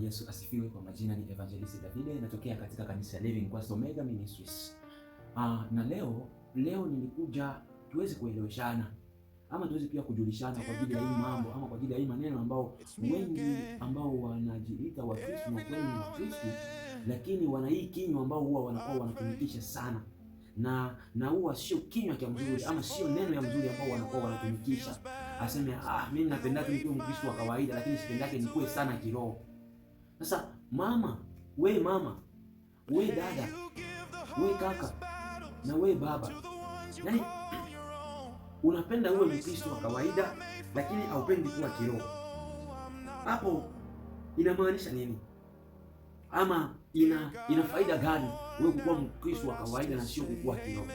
Yesu asifiwe. Kwa majina ni Evangelist David, natokea katika kanisa Living Christ Omega Ministries. Na leo nilikuja tuweze kueleweshana ama tuweze pia kujulishana kwa ajili ya hii mambo ama kwa ajili ya hii maneno ambao wengi ambao wanajiita Wakristo na kweli ni Wakristo, lakini wana hii kinywa ambao huwa wanakuwa wanatumikisha sana na huwa sio kinywa cha mzuri ama sio neno ya mzuri ambao wanakuwa wanatumikisha. Aseme mimi napenda tu nikiwa Mkristo wa kawaida, lakini sipendake nikuwe sana kiroho. Sasa mama, we dada, we kaka na we baba, yaani unapenda uwe Mkristo wa kawaida lakini haupendi kuwa kiroho. Hapo inamaanisha nini? Ama ina faida gani wewe kuwa Mkristo wa kawaida na sio kuwa kiroho,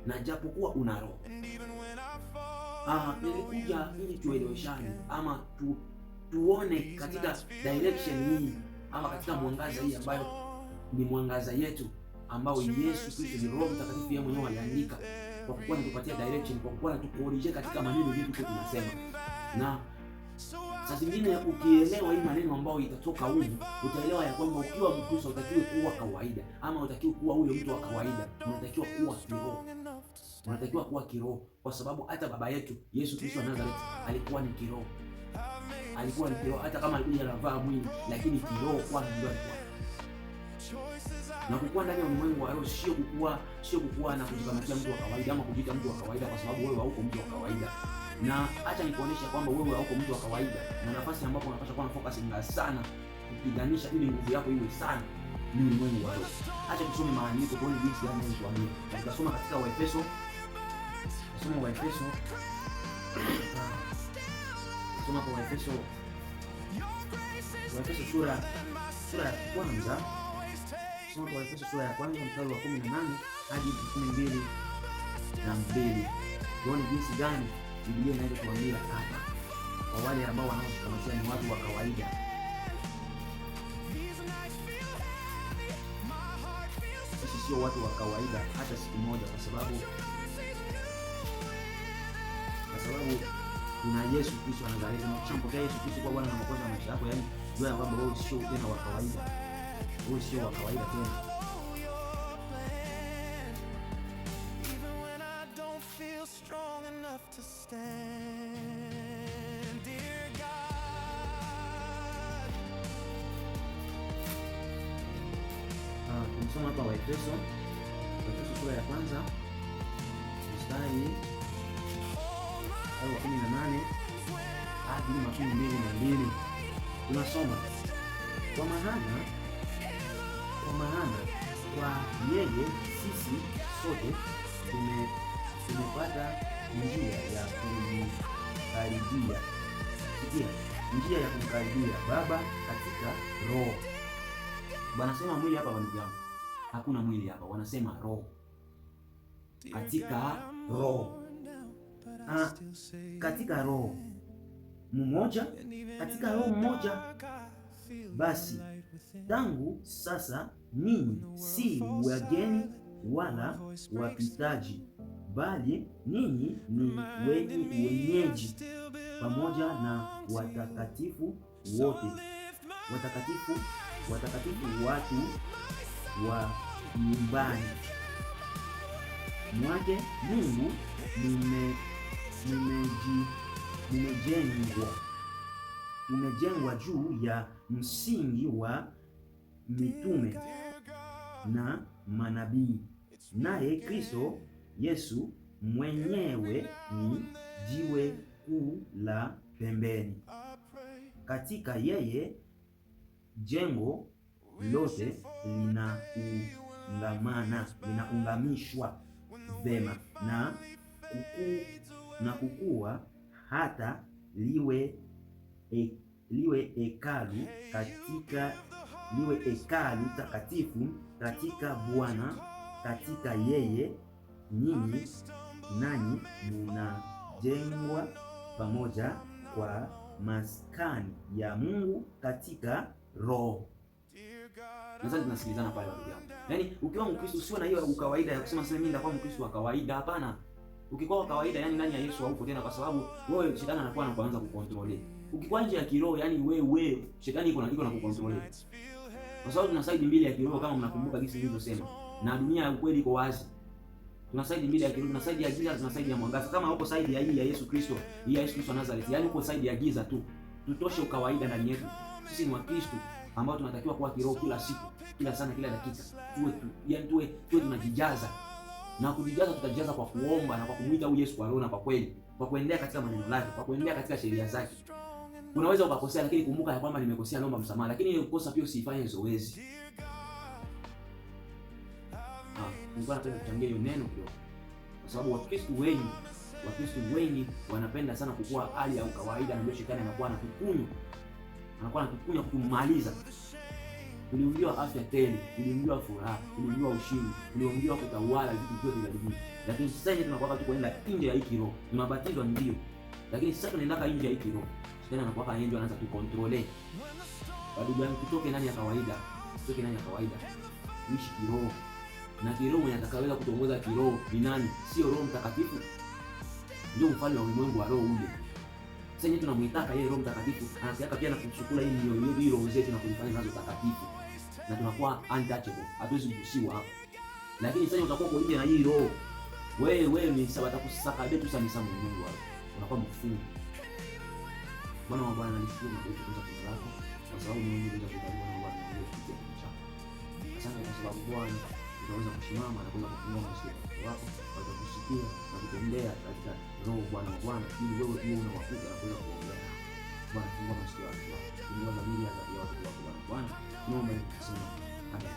na japokuwa una roho? Nilikuja ili tueleweshane ama tuone katika direction hii ama katika mwangaza hii ambayo ni mwangaza yetu ambao Yesu Kristo ni Roho Mtakatifu yeye mwenyewe aliandika, kwa kuwa anatupatia direction, kwa kuwa anatukorije katika maneno yetu kwa tunasema. Na saa zingine ukielewa hii maneno ambayo itatoka huko, utaelewa ya kwamba ukiwa Mkristo utakiwa kuwa kawaida ama utakiwa kuwa ule mtu wa kawaida, unatakiwa kuwa kiroho. Unatakiwa kuwa kiroho kwa sababu hata baba yetu Yesu Kristo wa Nazareth alikuwa ni kiroho. Alikuwa ni kiroho hata kama alikuja anavaa mwili, lakini kiroho kwanza ndio alikuwa. Na kukua ndani ya ulimwengu wa roho sio kukua na kujikamatia mtu wa kawaida ama kujiita mtu wa kawaida kwa sababu wewe hauko mtu wa kawaida. Na acha nikuonesha kwamba wewe hauko mtu wa kawaida, na nafasi ambapo unapaswa kuwa na focus sana kupiganisha ili nguvu yako iwe sana ni ulimwengu wa roho. Acha tusome maandiko tuone jinsi gani yanatuambia. Tutasoma katika Waefeso. Soma Waefeso. Soma kwa Waefeso. Waefeso sura ya kwanza. Soma kwa Waefeso sura ya kwanza mstari wa 18 hadi 12. Tuone jinsi gani Biblia inavyotuambia hapa kwa wale ambao wanaoshikamatia ni watu wa kawaida. Sisi sio watu wa kawaida hata siku moja, kwa sababu kuna Yesu Kristo wa Nazareti. Na ukishampokea Yesu Kristo kwa Bwana na Mwokozi wa maisha yako, yaani jua kwamba wewe sio tena wa kawaida. Wewe sio wa kawaida tena. Tumesoma hapa Waefeso sura ya kwanza mstari wa 18 hadi 22. Tunasoma kwa maana kwa yeye sisi sote tumepata njia ya kumkaribia. Sikia, njia ya kumkaribia Baba katika Roho. Wanasema mwili hapa ndugu yangu. Hakuna mwili hapa, wanasema roho. Katika roho. Katika roho mmoja, katika roho mmoja. Basi tangu sasa ninyi si wageni wala wapitaji, bali ninyi ni wenyeji pamoja na watakatifu wote. Watakatifu watu wa nyumbani mwake Mungu. Umejengwa juu ya msingi wa mitume na manabii, naye Kristo Yesu mwenyewe ni jiwe kuu la pembeni. Katika yeye jengo lote linaungamishwa vema na kukua hata liwe hekalu takatifu katika Bwana. Katika yeye nyinyi nanyi mnajengwa pamoja kwa maskani ya Mungu katika Roho. Nadhani tunasikilizana pale ndugu yangu. Yaani ukiwa Mkristo usiwe na hiyo ukawaida ya kusema mimi nitakuwa Mkristo wa kawaida. Hapana. Ukikuwa kawaida, yani ndani ya Yesu hauko tena, kwa sababu wewe shetani anakuwa anaanza kucontrol. Ukikuwa nje ya kiroho, yani wewe shetani iko na kucontrol. Kwa sababu tuna side mbili ya kiroho, kama mnakumbuka jinsi nilivyosema. Na dunia ya ukweli iko wazi. Tuna side mbili ya kiroho, tuna side ya giza, tuna side ya mwangaza. Kama uko side ya hii ya Yesu Kristo, hii ya Yesu Kristo Nazareth, yani uko side ya giza tu. Tutoshe ukawaida ndani yetu. Sisi ni Wakristo ambao tunatakiwa kuwa kiroho kila siku, kila sana, kila dakika. Tuwe tunajijaza. Na kujijaza, tutajijaza kwa kuomba na kwa kumuita huyu Yesu kwa roho na kwa kweli, kwa kuendelea katika maneno yake, kwa kuendelea katika sheria zake. Unaweza ukakosea, lakini kumbuka ya kwamba nimekosea, naomba msamaha, lakini ile kosa pia usifanye zoezi. Mungu anapenda kuchangia hiyo neno kidogo, kwa sababu Wakristo wengi wanapenda sana kukua hali ya kawaida, na ndio shetani anakuwa anatukunya kutumaliza. Tuliumbiwa afya tele, tuliumbiwa furaha, tuliumbiwa ushindi, tuliumbiwa kutawala vitu vyote vya dunia. Lakini sasa hivi tunakuwa tunaenda nje ya hii kiroho. Tunabatizwa ndio, lakini sasa tunaenda nje ya hii kiroho. Tena anakuwa yeye ndio anaanza kucontrol. Bado yangu tutoke ndani ya kawaida, tutoke ndani ya kawaida. Uishi kiroho. Na kiroho mwenye atakaweza kutongoza kiroho ni nani? Sio Roho Mtakatifu. Ndio mfalme wa ulimwengu wa roho ule. Sasa hivi tunamuitaka yeye Roho Mtakatifu, anataka pia na kuchukua hii roho zetu na kufanya nazo takatifu. Na tunakuwa untouchable, hatuwezi kugusiwa hapo. Lakini sasa utakuwa kwa nje na hii roho, wewe ni sawa, atakusaka betu sana sana Mungu wako. Unakuwa mfungo. Bwana wa Bwana alishukuru na kutukuza jina lako, kwa sababu Mungu ndiye atakayekubariki na Bwana ndiye atakayekubariki chako. Asante kwa sababu Bwana unaweza kusimama na kuweza kufungua masikio yako, kwa kusikia na kutembea katika roho Bwana wa Bwana, ili wewe uwe una mafuta na kuweza kuongea. Bwana fungua masikio yako, fungua dhamiri ya watu wako Bwana. Naomba nikuseme amen.